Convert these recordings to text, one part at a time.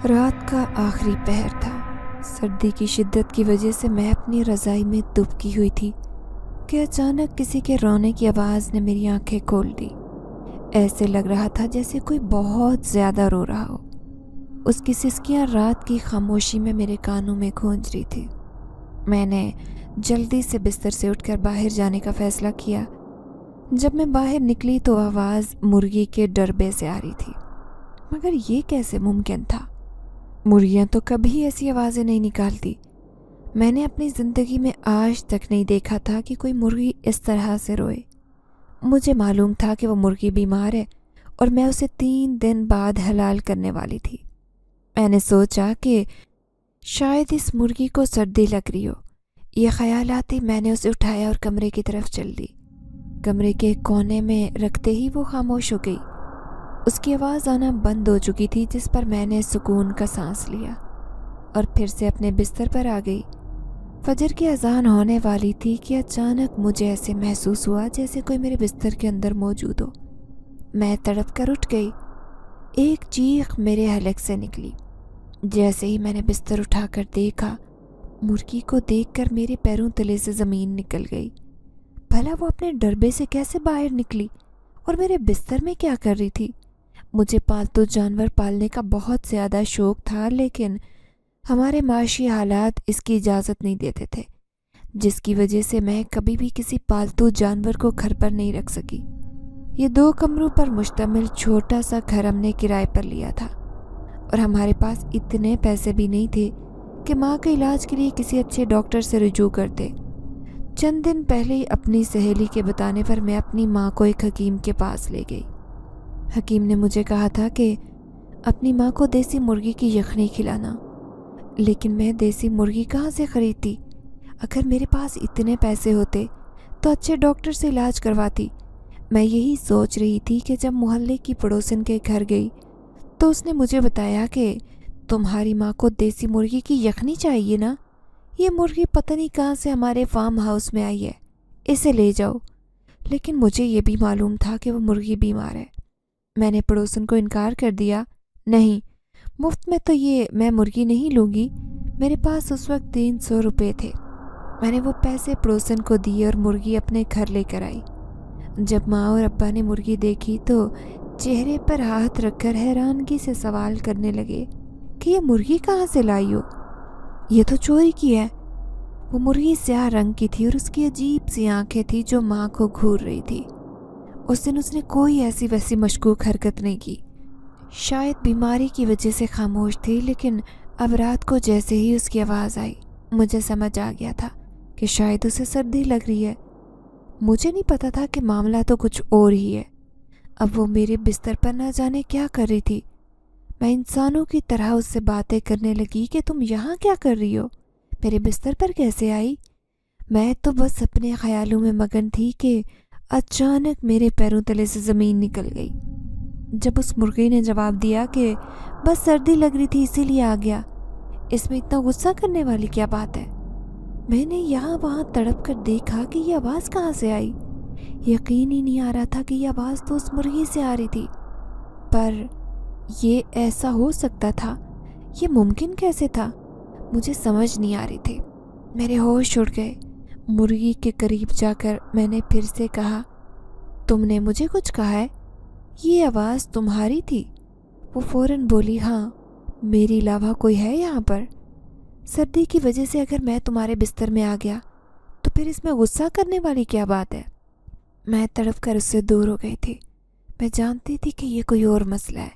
रात का आखिरी पहर था। सर्दी की शिद्दत की वजह से मैं अपनी रज़ाई में दुबकी हुई थी कि अचानक किसी के रोने की आवाज़ ने मेरी आंखें खोल दी। ऐसे लग रहा था जैसे कोई बहुत ज़्यादा रो रहा हो। उसकी सिसकियां रात की खामोशी में मेरे कानों में गूंज रही थी। मैंने जल्दी से बिस्तर से उठकर बाहर जाने का फ़ैसला किया। जब मैं बाहर निकली तो आवाज़ मुर्गी के डरबे से आ रही थी, मगर ये कैसे मुमकिन था? मुर्गियाँ तो कभी ऐसी आवाज़ें नहीं निकालती। मैंने अपनी ज़िंदगी में आज तक नहीं देखा था कि कोई मुर्गी इस तरह से रोए। मुझे मालूम था कि वो मुर्गी बीमार है और मैं उसे 3 दिन बाद हलाल करने वाली थी। मैंने सोचा कि शायद इस मुर्गी को सर्दी लग रही हो। यह ख्याल आते मैंने उसे उठाया और कमरे की तरफ चल दी। कमरे के कोने में रखते ही वो खामोश हो गई। उसकी आवाज़ आना बंद हो चुकी थी, जिस पर मैंने सुकून का सांस लिया और फिर से अपने बिस्तर पर आ गई। फजर की अजान होने वाली थी कि अचानक मुझे ऐसे महसूस हुआ जैसे कोई मेरे बिस्तर के अंदर मौजूद हो। मैं तड़प कर उठ गई। एक चीख मेरे हलक से निकली। जैसे ही मैंने बिस्तर उठाकर देखा, मुर्गी को देखकर मेरे पैरों तले से ज़मीन निकल गई। भला वो अपने डरबे से कैसे बाहर निकली और मेरे बिस्तर में क्या कर रही थी? मुझे पालतू जानवर पालने का बहुत ज़्यादा शौक़ था, लेकिन हमारे माशी हालात इसकी इजाज़त नहीं देते थे, जिसकी वजह से मैं कभी भी किसी पालतू जानवर को घर पर नहीं रख सकी। ये 2 कमरों पर मुश्तमिल छोटा सा घर हमने किराए पर लिया था और हमारे पास इतने पैसे भी नहीं थे कि माँ के इलाज के लिए किसी अच्छे डॉक्टर से रुजू करते। चंद दिन पहले ही अपनी सहेली के बताने पर मैं अपनी माँ को एक हकीम के पास ले गई। हकीम ने मुझे कहा था कि अपनी माँ को देसी मुर्गी की यखनी खिलाना, लेकिन मैं देसी मुर्गी कहाँ से खरीदती? अगर मेरे पास इतने पैसे होते तो अच्छे डॉक्टर से इलाज करवाती। मैं यही सोच रही थी कि जब मोहल्ले की पड़ोसन के घर गई तो उसने मुझे बताया कि तुम्हारी माँ को देसी मुर्गी की यखनी चाहिए ना, ये मुर्गी पता नहीं कहाँ से हमारे फार्म हाउस में आई है, इसे ले जाओ। लेकिन मुझे ये भी मालूम था कि वो मुर्गी बीमार है। मैंने पड़ोसन को इनकार कर दिया। नहीं, मुफ्त में तो ये मैं मुर्गी नहीं लूँगी। मेरे पास उस वक्त 300 रुपये थे। मैंने वो पैसे पड़ोसन को दिए और मुर्गी अपने घर लेकर आई। जब माँ और अब्बा ने मुर्गी देखी तो चेहरे पर हाथ रखकर हैरानगी से सवाल करने लगे कि ये मुर्गी कहाँ से लाई हो? ये तो चोरी की है। वो मुर्गी स्याह रंग की थी और उसकी अजीब सी आंखें थी जो माँ को घूर रही थी। उस दिन उसने कोई ऐसी वैसी मशकूक हरकत नहीं की। शायद बीमारी की वजह से खामोश थी, लेकिन अब रात को जैसे ही उसकी आवाज़ आई, मुझे समझ आ गया था कि शायद उसे सर्दी लग रही है। मुझे नहीं पता था कि मामला तो कुछ और ही है। अब वो मेरे बिस्तर पर न जाने क्या कर रही थी। मैं इंसानों की तरह उससे बातें करने लगी कि तुम यहाँ क्या कर रही हो? मेरे बिस्तर पर कैसे आई? मैं तो बस अपने ख्यालों में मगन थी कि अचानक मेरे पैरों तले से ज़मीन निकल गई। जब उस मुर्गी ने जवाब दिया कि बस सर्दी लग रही थी इसीलिए आ गया, इसमें इतना गुस्सा करने वाली क्या बात है? मैंने यहाँ वहाँ तड़प कर देखा कि ये आवाज़ कहाँ से आई। यकीन ही नहीं आ रहा था कि ये आवाज़ तो उस मुर्गी से आ रही थी, पर ये ऐसा हो सकता था, ये मुमकिन कैसे था? मुझे समझ नहीं आ रही थी। मेरे होश उड़ गए। मुर्गी के करीब जाकर मैंने फिर से कहा, तुमने मुझे कुछ कहा है? ये आवाज़ तुम्हारी थी? वो फ़ौरन बोली, हाँ, मेरे अलावा कोई है यहाँ पर? सर्दी की वजह से अगर मैं तुम्हारे बिस्तर में आ गया तो फिर इसमें गुस्सा करने वाली क्या बात है? मैं तड़प कर उससे दूर हो गई थी। मैं जानती थी कि ये कोई और मसला है।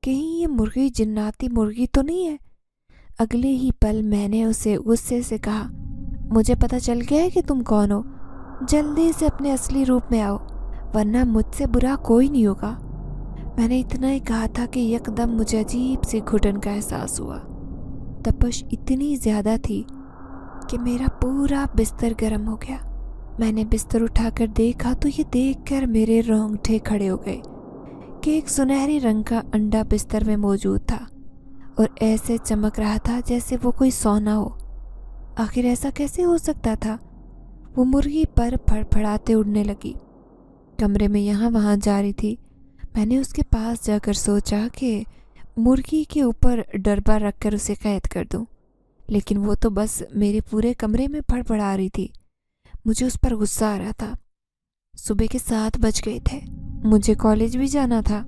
कहीं ये मुर्गी जिन्नाती मुर्गी तो नहीं है? अगले ही पल मैंने उसे गुस्से से कहा, मुझे पता चल गया है कि तुम कौन हो। जल्दी से अपने असली रूप में आओ, वरना मुझसे बुरा कोई नहीं होगा। मैंने इतना ही कहा था कि यकदम मुझे अजीब सी घुटन का एहसास हुआ। तपश इतनी ज़्यादा थी कि मेरा पूरा बिस्तर गर्म हो गया। मैंने बिस्तर उठाकर देखा तो ये देखकर मेरे रोंगटे खड़े हो गए कि एक सुनहरी रंग का अंडा बिस्तर में मौजूद था और ऐसे चमक रहा था जैसे वो कोई सोना हो। आखिर ऐसा कैसे हो सकता था? वो मुर्गी पर फड़फड़ाते उड़ने लगी, कमरे में यहाँ वहाँ जा रही थी। मैंने उसके पास जाकर सोचा कि मुर्गी के ऊपर डब्बा रखकर उसे कैद कर दूं, लेकिन वो तो बस मेरे पूरे कमरे में फड़फड़ा रही थी। मुझे उस पर गुस्सा आ रहा था। सुबह के 7 बज गए थे, मुझे कॉलेज भी जाना था।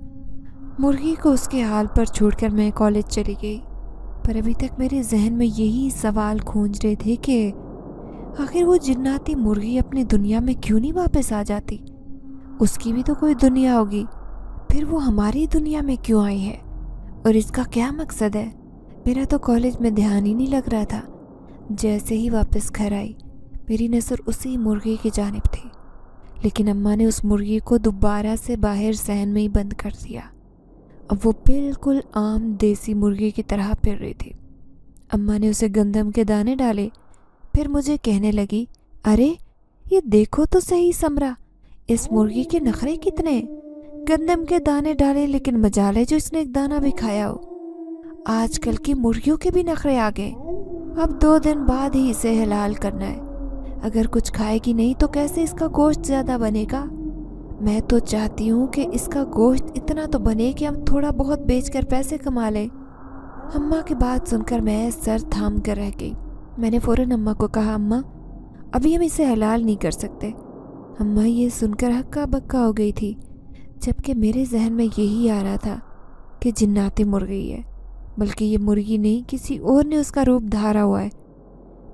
मुर्गी को उसके हाल पर छोड़कर मैं कॉलेज चली गई, पर अभी तक मेरे जहन में यही सवाल गूंज रहे थे कि आखिर वो जिन्नाती मुर्गी अपनी दुनिया में क्यों नहीं वापस आ जाती। उसकी भी तो कोई दुनिया होगी, फिर वो हमारी दुनिया में क्यों आई है और इसका क्या मकसद है। मेरा तो कॉलेज में ध्यान ही नहीं लग रहा था। जैसे ही वापस घर आई, मेरी नज़र उसी मुर्गी की जानिब थी, लेकिन अम्मा ने उस मुर्गी को दोबारा से बाहर सहन में ही बंद कर दिया। अब वो बिल्कुल आम देसी मुर्गी की तरह फिर रही थी। अम्मा ने उसे गंदम के दाने डाले, फिर मुझे कहने लगी, अरे ये देखो तो सही समरा, इस मुर्गी के नखरे कितने। गंदम के दाने डाले, लेकिन मजाल है जो इसने एक दाना भी खाया हो। आजकल की मुर्गियों के भी नखरे आ गए। अब 2 दिन बाद ही इसे हलाल करना है। अगर कुछ खाएगी नहीं तो कैसे इसका गोश्त ज़्यादा बनेगा। मैं तो चाहती हूँ कि इसका गोश्त इतना तो बने कि हम थोड़ा बहुत बेचकर पैसे कमा लें। अम्मा की बात सुनकर मैं सर थाम कर रह गई। मैंने फ़ौरन अम्मा को कहा, अम्मा अभी हम इसे हलाल नहीं कर सकते। अम्मा ये सुनकर हक्का बक्का हो गई थी, जबकि मेरे जहन में यही आ रहा था कि जिन्नाती मुर्गी है, बल्कि ये मुर्गी नहीं किसी और ने उसका रूप धारा हुआ है।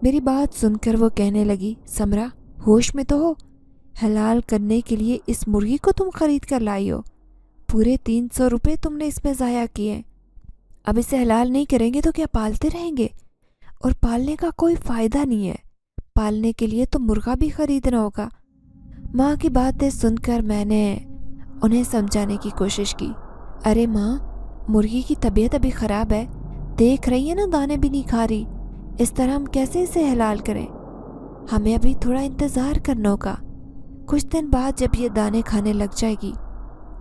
मेरी बात सुनकर वो कहने लगी, समरा होश में तो हो। हलाल करने के लिए इस मुर्गी को तुम खरीद कर लाई हो। पूरे 300 रुपये तुमने इसमें ज़ाया किए। अब इसे हलाल नहीं करेंगे तो क्या पालते रहेंगे? और पालने का कोई फ़ायदा नहीं है। पालने के लिए तो मुर्गा भी खरीदना होगा। माँ की बातें सुनकर मैंने उन्हें समझाने की कोशिश की। अरे माँ, मुर्गी की तबीयत अभी ख़राब है, देख रही है ना, दाने भी नहीं खा रही। इस तरह हम कैसे इसे हलाल करें? हमें अभी थोड़ा इंतज़ार करना होगा। कुछ दिन बाद जब ये दाने खाने लग जाएगी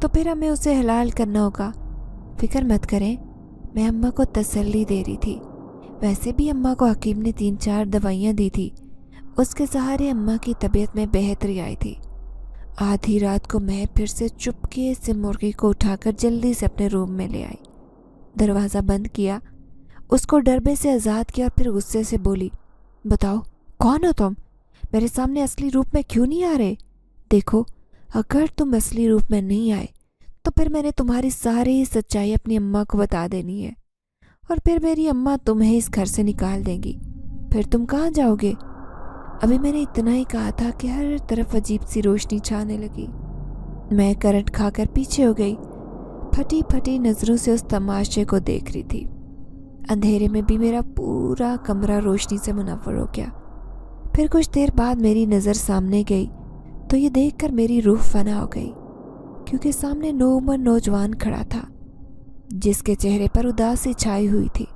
तो फिर हमें उसे हलाल करना होगा। फिक्र मत करें। मैं अम्मा को तसल्ली दे रही थी। वैसे भी अम्मा को हकीम ने 3-4 दवाइयाँ दी थी। उसके सहारे अम्मा की तबीयत में बेहतरी आई थी। आधी रात को मैं फिर से चुपके से मुर्गी को उठाकर जल्दी से अपने रूम में ले आई। दरवाज़ा बंद किया, उसको डरबे से आज़ाद किया और फिर गुस्से से बोली, बताओ कौन हो तुम? मेरे सामने असली रूप में क्यों नहीं आ रहे? देखो, अगर तुम असली रूप में नहीं आए तो फिर मैंने तुम्हारी सारी सच्चाई अपनी अम्मा को बता देनी है, और फिर मेरी अम्मा तुम्हें इस घर से निकाल देंगी। फिर तुम कहाँ जाओगे? अभी मैंने इतना ही कहा था कि हर तरफ अजीब सी रोशनी छाने लगी। मैं करंट खाकर पीछे हो गई, फटी फटी नज़रों से उस तमाशे को देख रही थी। अंधेरे में भी मेरा पूरा कमरा रोशनी से मुनव्वर हो गया। फिर कुछ देर बाद मेरी नज़र सामने गई तो ये देखकर मेरी रूह फना हो गई, क्योंकि सामने नौमर नौजवान खड़ा था जिसके चेहरे पर उदासी छाई हुई थी।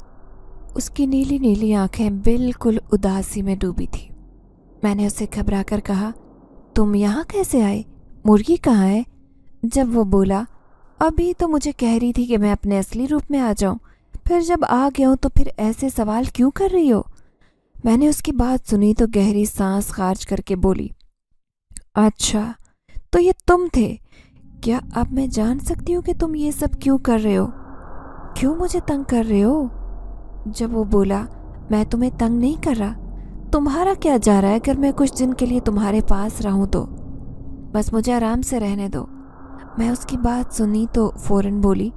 उसकी नीली नीली आंखें बिल्कुल उदासी में डूबी थी। मैंने उसे घबरा कर कहा, तुम यहाँ कैसे आए? मुर्गी कहाँ है? जब वो बोला, अभी तो मुझे कह रही थी कि मैं अपने असली रूप में आ जाऊं, फिर जब आ गया हूं तो फिर ऐसे सवाल क्यों कर रही हो? मैंने उसकी बात सुनी तो गहरी सांस खारिज करके बोली, अच्छा तो ये तुम थे क्या? अब मैं जान सकती हूँ कि तुम ये सब क्यों कर रहे हो? क्यों मुझे तंग कर रहे हो? जब वो बोला, मैं तुम्हें तंग नहीं कर रहा, तुम्हारा क्या जा रहा है अगर मैं कुछ दिन के लिए तुम्हारे पास रहूं तो? बस मुझे आराम से रहने दो। मैं उसकी बात सुनी तो फ़ौरन बोली,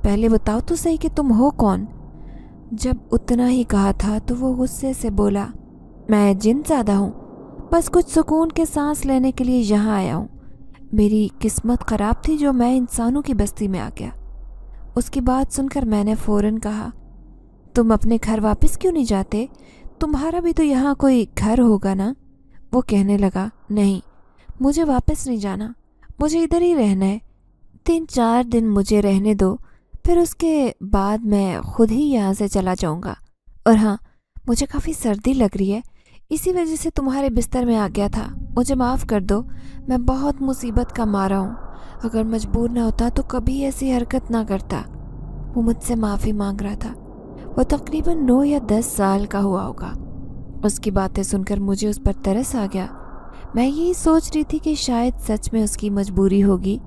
पहले बताओ तो सही कि तुम हो कौन? जब उतना ही कहा था तो वो गुस्से से बोला, मैं जिनज़ादा हूँ, बस कुछ सुकून के सांस लेने के लिए यहाँ आया हूँ। मेरी किस्मत ख़राब थी जो मैं इंसानों की बस्ती में आ गया। उसकी बात सुनकर मैंने फ़ौरन कहा, तुम अपने घर वापस क्यों नहीं जाते? तुम्हारा भी तो यहाँ कोई घर होगा ना? वो कहने लगा, नहीं, मुझे वापस नहीं जाना, मुझे इधर ही रहना है। 3-4 दिन मुझे रहने दो, फिर उसके बाद मैं खुद ही यहाँ से चला जाऊँगा। और हाँ, मुझे काफ़ी सर्दी लग रही है, इसी वजह से तुम्हारे बिस्तर में आ गया था। मुझे माफ़ कर दो, मैं बहुत मुसीबत का मारा हूँ। अगर मजबूर ना होता तो कभी ऐसी हरकत ना करता। वो मुझसे माफ़ी मांग रहा था। वो तकरीबन 9 या 10 साल का हुआ होगा। उसकी बातें सुनकर मुझे उस पर तरस आ गया। मैं यही सोच रही थी कि शायद सच में उसकी मजबूरी होगी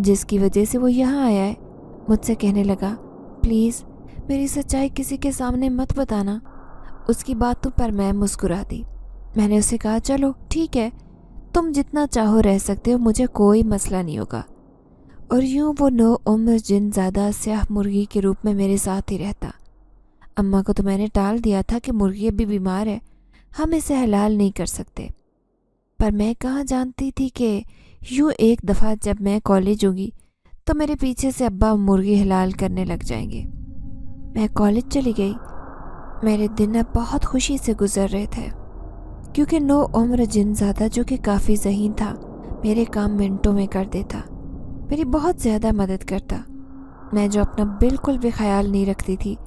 जिसकी वजह से वो यहाँ आया है। मुझसे कहने लगा, प्लीज़ मेरी सच्चाई किसी के सामने मत बताना। उसकी बातों पर मैं मुस्कुरा दी। मैंने उसे कहा, चलो ठीक है, तुम जितना चाहो रह सकते हो, मुझे कोई मसला नहीं होगा। और यूं वो 9 उम्र जिनज़ादा स्याह मुर्गी के रूप में मेरे साथ ही रहता। अम्मा को तो मैंने टाल दिया था कि मुर्गी अभी बीमार है, हम इसे हलाल नहीं कर सकते। पर मैं कहाँ जानती थी कि यूं एक दफ़ा जब मैं कॉलेज होगी तो मेरे पीछे से अब्बा मुर्गी हलाल करने लग जाएंगे। मैं कॉलेज चली गई। मेरे दिन अब बहुत खुशी से गुजर रहे थे, क्योंकि 9 उम्र जिनज़ादा, जो कि काफ़ी ज़हीन था, मेरे काम मिनटों में कर देता, मेरी बहुत ज़्यादा मदद करता। मैं जो अपना बिल्कुल भी ख्याल नहीं रखती थी,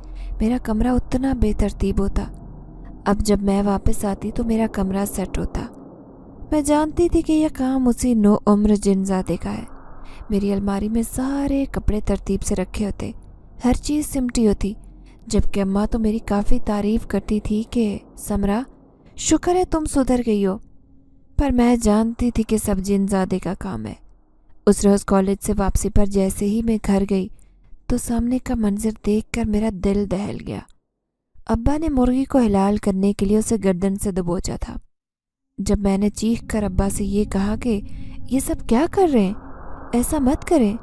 मेरा कमरा उतना बेतरतीब होता। अब जब मैं वापस आती तो मेरा कमरा सेट होता। मैं जानती थी कि यह काम उसी 9 उम्र जिनज़ादे का है। मेरी अलमारी में सारे कपड़े तरतीब से रखे होते, हर चीज़ सिमटी होती, जबकि अम्मा तो मेरी काफ़ी तारीफ़ करती थी कि समरा, शुक्र है तुम सुधर गई हो। पर मैं जानती थी कि सब जिनज़ादे का काम है। उस रोज़ कॉलेज से वापसी पर जैसे ही मैं घर गई तो सामने का मंजर देखकर मेरा दिल दहल गया। अब्बा ने मुर्गी को हलाल करने के लिए उसे गर्दन से दबोचा था। जब मैंने चीख कर अब्बा से ये कहा कि ये सब क्या कर रहे हैं, ऐसा मत करें,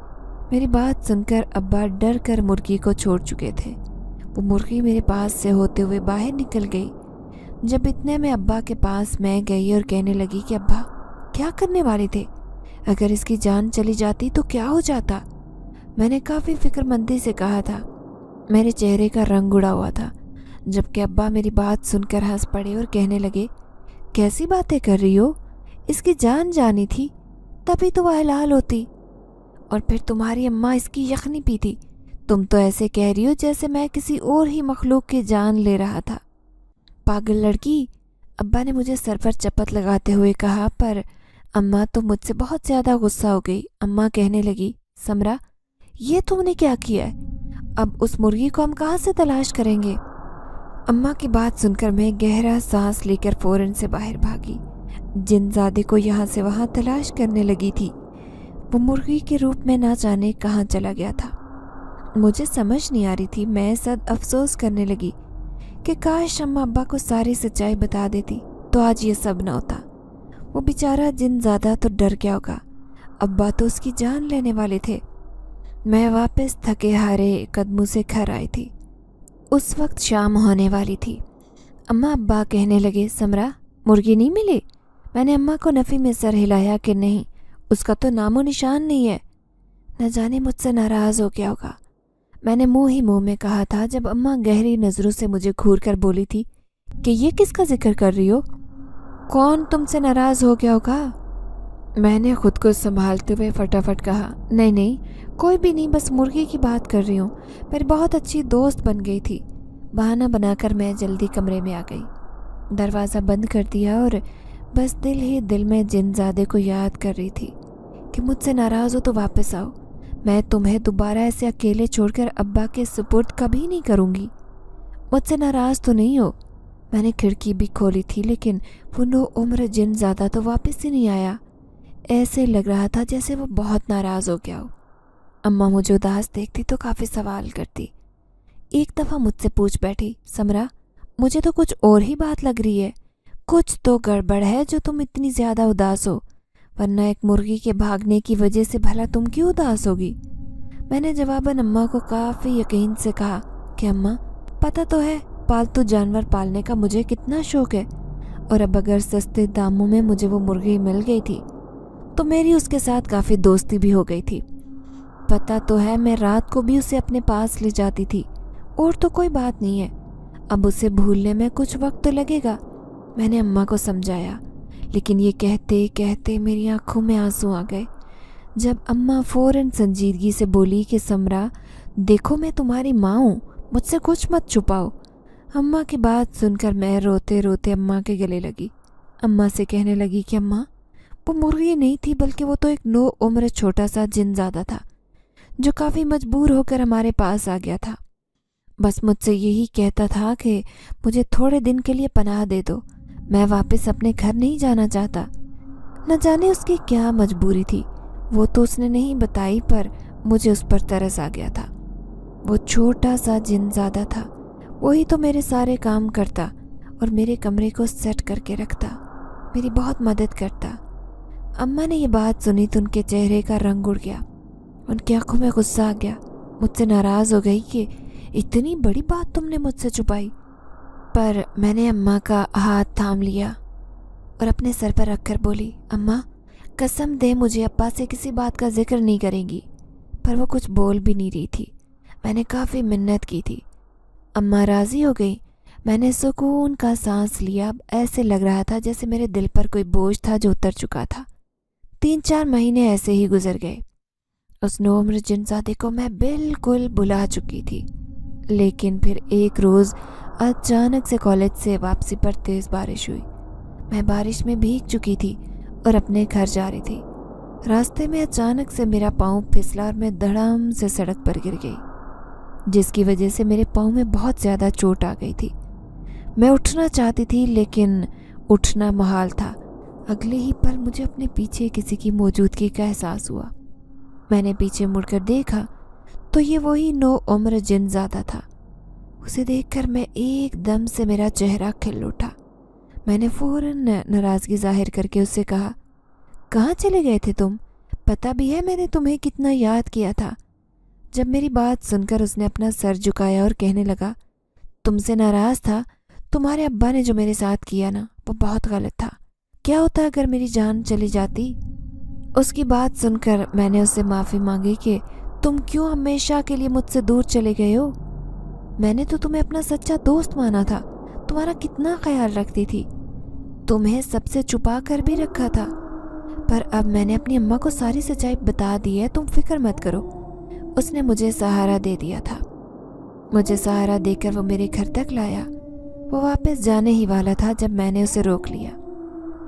मेरी बात सुनकर अब्बा डर कर मुर्गी को छोड़ चुके थे। वो मुर्गी मेरे पास से होते हुए बाहर निकल गई। जब इतने में अब्बा के पास मैं गई और कहने लगी कि अब्बा क्या करने वाले थे, अगर इसकी जान चली जाती तो क्या हो जाता। मैंने काफ़ी फिक्रमंदी से कहा था। मेरे चेहरे का रंग उड़ा हुआ था, जबकि अब्बा मेरी बात सुनकर हंस पड़े और कहने लगे, कैसी बातें कर रही हो, इसकी जान जानी थी तभी तो वह हलाल होती, और फिर तुम्हारी अम्मा इसकी यखनी पीती। तुम तो ऐसे कह रही हो जैसे मैं किसी और ही मखलूक की जान ले रहा था। पागल लड़की, अब्बा ने मुझे सर पर चपत लगाते हुए कहा। पर अम्मा तो मुझसे बहुत ज़्यादा गुस्सा हो गई। अम्मा कहने लगी, समरा ये तुमने क्या किया है, अब उस मुर्गी को हम कहाँ से तलाश करेंगे। अम्मा की बात सुनकर मैं गहरा सांस लेकर फ़ौरन से बाहर भागी। जिनज़ादे को यहाँ से वहाँ तलाश करने लगी थी। वो मुर्गी के रूप में ना जाने कहाँ चला गया था। मुझे समझ नहीं आ रही थी। मैं सद अफसोस करने लगी कि काश अम्मा अब्बा को सारी सच्चाई बता देती तो आज ये सब न होता। वो बेचारा जिनज़ादा तो डर गया होगा, अब्बा तो उसकी जान लेने वाले थे। मैं वापस थके हारे कदमों से घर आई थी। उस वक्त शाम होने वाली थी। अम्मा अब्बा कहने लगे, समरा मुर्गी नहीं मिली। मैंने अम्मा को नफ़ी में सर हिलाया कि नहीं, उसका तो नामो निशान नहीं है। न जाने मुझसे नाराज़ हो गया होगा। मैंने मुंह ही मुंह में कहा था जब अम्मा गहरी नज़रों से मुझे घूर कर बोली थी कि ये किसका जिक्र कर रही हो, कौन तुमसे नाराज़ हो गया होगा। मैंने खुद को संभालते हुए फटाफट कहा, नहीं नहीं, कोई भी नहीं, बस मुर्गी की बात कर रही हूँ, मेरी बहुत अच्छी दोस्त बन गई थी। बहाना बनाकर मैं जल्दी कमरे में आ गई, दरवाज़ा बंद कर दिया और बस दिल ही दिल में जिनज़ादे को याद कर रही थी कि मुझसे नाराज़ हो तो वापस आओ, मैं तुम्हें दोबारा ऐसे अकेले छोड़कर अब्बा के सुपुर्द कभी नहीं करूँगी। मुझसे नाराज़ तो नहीं हो। मैंने खिड़की भी खोली थी, लेकिन वो 9 उम्र जिनज़ादा तो वापस ही नहीं आया। ऐसे लग रहा था जैसे वो बहुत नाराज़ हो गया हो। अम्मा मुझे उदास देखती तो काफ़ी सवाल करती। एक दफ़ा मुझसे पूछ बैठी, समरा मुझे तो कुछ और ही बात लग रही है, कुछ तो गड़बड़ है जो तुम इतनी ज़्यादा उदास हो, वरना एक मुर्गी के भागने की वजह से भला तुम क्यों उदास होगी। मैंने जवाबन अम्मा को काफ़ी यकीन से कहा कि अम्मा पता तो है पालतू जानवर पालने का मुझे कितना शौक़ है, और अब अगर सस्ते दामों में मुझे वो मुर्गी मिल गई थी तो मेरी उसके साथ काफ़ी दोस्ती भी हो गई थी। पता तो है मैं रात को भी उसे अपने पास ले जाती थी, और तो कोई बात नहीं है, अब उसे भूलने में कुछ वक्त तो लगेगा। मैंने अम्मा को समझाया, लेकिन ये कहते कहते मेरी आंखों में आंसू आ गए जब अम्मा फ़ौरन संजीदगी से बोली कि समरा देखो मैं तुम्हारी माँ हूँ, मुझसे कुछ मत छुपाओ। अम्मा की बात सुनकर मैं रोते रोते अम्मा के गले लगी। अम्मा से कहने लगी कि अम्मा वो मुर्गी नहीं थी, बल्कि वो तो एक 9 उम्र छोटा सा जिनज़ादा था जो काफ़ी मजबूर होकर हमारे पास आ गया था। बस मुझसे यही कहता था कि मुझे थोड़े दिन के लिए पनाह दे दो, मैं वापस अपने घर नहीं जाना चाहता। न जाने उसकी क्या मजबूरी थी, वो तो उसने नहीं बताई, पर मुझे उस पर तरस आ गया था। वो छोटा सा जिनज़ादा था, वही तो मेरे सारे काम करता और मेरे कमरे को सेट करके रखता, मेरी बहुत मदद करता। अम्मा ने ये बात सुनी तो उनके चेहरे का रंग उड़ गया, उनकी आंखों में गुस्सा आ गया, मुझसे नाराज़ हो गई कि इतनी बड़ी बात तुमने मुझसे छुपाई। पर मैंने अम्मा का हाथ थाम लिया और अपने सर पर रखकर बोली, अम्मा कसम दे मुझे अब्बा से किसी बात का जिक्र नहीं करेंगी। पर वो कुछ बोल भी नहीं रही थी। मैंने काफ़ी मिन्नत की थी। अम्मा राज़ी हो गई। मैंने सुकून का सांस लिया। अब ऐसे लग रहा था जैसे मेरे दिल पर कोई बोझ था जो उतर चुका था। 3-4 महीने ऐसे ही गुजर गए। उस नौउम्र जिनज़ादे को मैं बिल्कुल भुला चुकी थी। लेकिन फिर एक रोज़ अचानक से कॉलेज से वापसी पर तेज़ बारिश हुई। मैं बारिश में भीग चुकी थी और अपने घर जा रही थी। रास्ते में अचानक से मेरा पाँव फिसला और मैं धड़ाम से सड़क पर गिर गई, जिसकी वजह से मेरे पाँव में बहुत ज़्यादा चोट आ गई थी। मैं उठना चाहती थी लेकिन उठना मुहाल था। अगले ही पल मुझे अपने पीछे किसी की मौजूदगी का एहसास हुआ। मैंने पीछे मुड़कर देखा तो ये वही नौउम्र जिनज़ादा था। उसे देखकर मैं एकदम से मेरा चेहरा खिल उठा। मैंने फ़ौरन नाराज़गी जाहिर करके उससे कहा, कहाँ चले गए थे तुम? पता भी है मैंने तुम्हें कितना याद किया था। जब मेरी बात सुनकर उसने अपना सर झुकाया और कहने लगा, तुमसे नाराज़ था। तुम्हारे अब्बा ने जो मेरे साथ किया ना, वो बहुत गलत था। क्या होता अगर मेरी जान चली जाती? उसकी बात सुनकर मैंने उससे माफ़ी मांगी कि तुम क्यों हमेशा के लिए मुझसे दूर चले गए हो? मैंने तो तुम्हें अपना सच्चा दोस्त माना था, तुम्हारा कितना ख्याल रखती थी, तुम्हें सबसे छुपा कर भी रखा था। पर अब मैंने अपनी अम्मा को सारी सच्चाई बता दी है, तुम फिक्र मत करो। उसने मुझे सहारा दे दिया था। मुझे सहारा देकर वो मेरे घर तक लाया। वो वापस जाने ही वाला था जब मैंने उसे रोक लिया।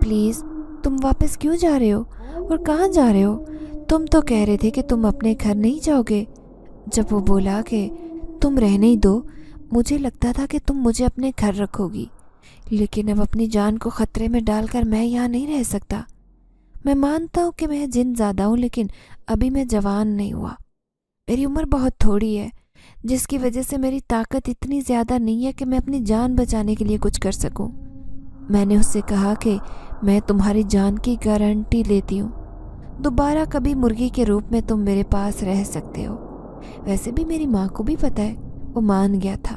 प्लीज़ तुम वापस क्यों जा रहे हो और कहाँ जा रहे हो? तुम तो कह रहे थे कि तुम अपने घर नहीं जाओगे। जब वो बोला कि तुम रहने ही दो, मुझे लगता था कि तुम मुझे अपने घर रखोगी, लेकिन अब अपनी जान को ख़तरे में डालकर मैं यहाँ नहीं रह सकता। मैं मानता हूँ कि मैं जिनज़ादा हूँ, लेकिन अभी मैं जवान नहीं हुआ। मेरी उम्र बहुत थोड़ी है, जिसकी वजह से मेरी ताकत इतनी ज़्यादा नहीं है कि मैं अपनी जान बचाने के लिए कुछ कर सकूँ। मैंने उससे कहा कि मैं तुम्हारी जान की गारंटी लेती हूँ, दोबारा कभी मुर्गी के रूप में तुम मेरे पास रह सकते हो। वैसे भी मेरी माँ को भी पता है। वो मान गया था।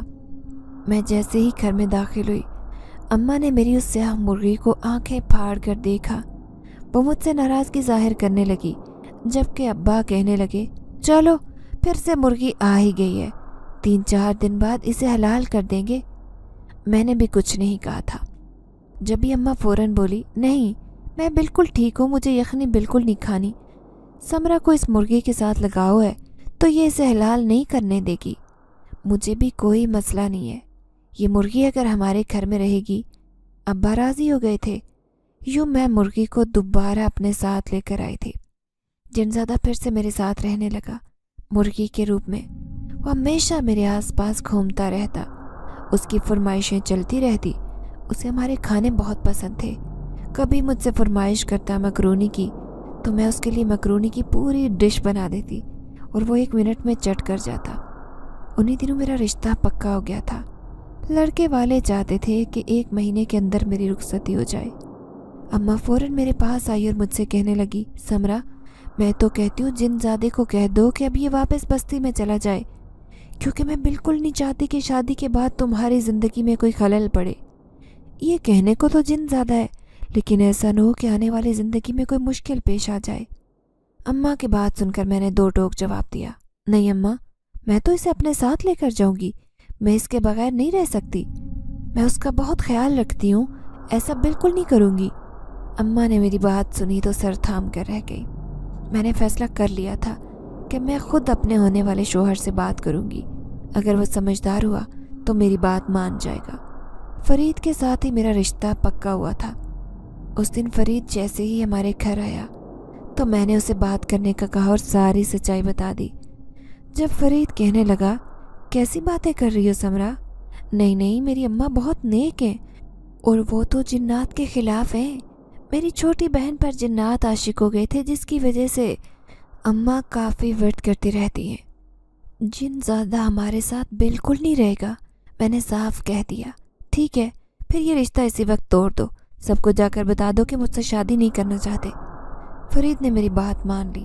मैं जैसे ही घर में दाखिल हुई, अम्मा ने मेरी उस स्याह मुर्गी को आंखें फाड़ कर देखा। वो मुझसे नाराज़गी जाहिर करने लगी, जबकि अब्बा कहने लगे, चलो फिर से मुर्गी आ ही गई है, 3-4 दिन बाद इसे हलाल कर देंगे। मैंने भी कुछ नहीं कहा था। जब भी अम्मा फ़ौरन बोली, नहीं मैं बिल्कुल ठीक हूँ, मुझे यखनी बिल्कुल नहीं खानी। समरा को इस मुर्गी के साथ लगाव है तो ये इसे हलाल नहीं करने देगी। मुझे भी कोई मसला नहीं है, ये मुर्गी अगर हमारे घर में रहेगी। अब्बा राज़ी हो गए थे। यूँ मैं मुर्गी को दोबारा अपने साथ लेकर आई थी। जिनज़ादा फिर से मेरे साथ रहने लगा, मुर्गी के रूप में। वो हमेशा मेरे आसपास घूमता रहता, उसकी फरमाइशें चलती रहती। उसे हमारे खाने बहुत पसंद थे। कभी मुझसे फरमाइश करता मकरोनी की तो मैं उसके लिए मकरोनी की पूरी डिश बना देती और वो 1 मिनट में चट कर जाता। उन्हीं दिनों मेरा रिश्ता पक्का हो गया था। लड़के वाले चाहते थे कि 1 महीने के अंदर मेरी रुखसती हो जाए। अम्मा फ़ौरन मेरे पास आई और मुझसे कहने लगी, समरा मैं तो कहती हूँ जिनज़ादे को कह दो कि अब ये वापस बस्ती में चला जाए, क्योंकि मैं बिल्कुल नहीं चाहती कि शादी के बाद तुम्हारी ज़िंदगी में कोई खलल पड़े। ये कहने को तो जिनज़ादा है, लेकिन ऐसा न हो कि आने वाली ज़िंदगी में कोई मुश्किल पेश आ जाए। अम्मा की बात सुनकर मैंने 2 टोक जवाब दिया, नहीं अम्मा, मैं तो इसे अपने साथ लेकर जाऊंगी। मैं इसके बगैर नहीं रह सकती। मैं उसका बहुत ख्याल रखती हूँ, ऐसा बिल्कुल नहीं करूँगी। अम्मा ने मेरी बात सुनी तो सर थाम कर रह गई। मैंने फैसला कर लिया था कि मैं खुद अपने होने वाले शोहर से बात करूँगी। अगर वो समझदार हुआ तो मेरी बात मान जाएगा। फरीद के साथ ही मेरा रिश्ता पक्का हुआ था। उस दिन फरीद जैसे ही हमारे घर आया तो मैंने उसे बात करने का कहा और सारी सच्चाई बता दी। जब फरीद कहने लगा, कैसी बातें कर रही हो समरा? नहीं नहीं, मेरी अम्मा बहुत नेक हैं और वो तो जिन्नात के ख़िलाफ़ हैं। मेरी छोटी बहन पर जिन्नात आशिक हो गए थे, जिसकी वजह से अम्मा काफ़ी व्रत करती रहती हैं। जिन ज़्यादा हमारे साथ बिल्कुल नहीं रहेगा। मैंने साफ कह दिया। ठीक है, फिर ये रिश्ता इसी वक्त तोड़ दो। सबको जाकर बता दो कि मुझसे शादी नहीं करना चाहते। फरीद ने मेरी बात मान ली।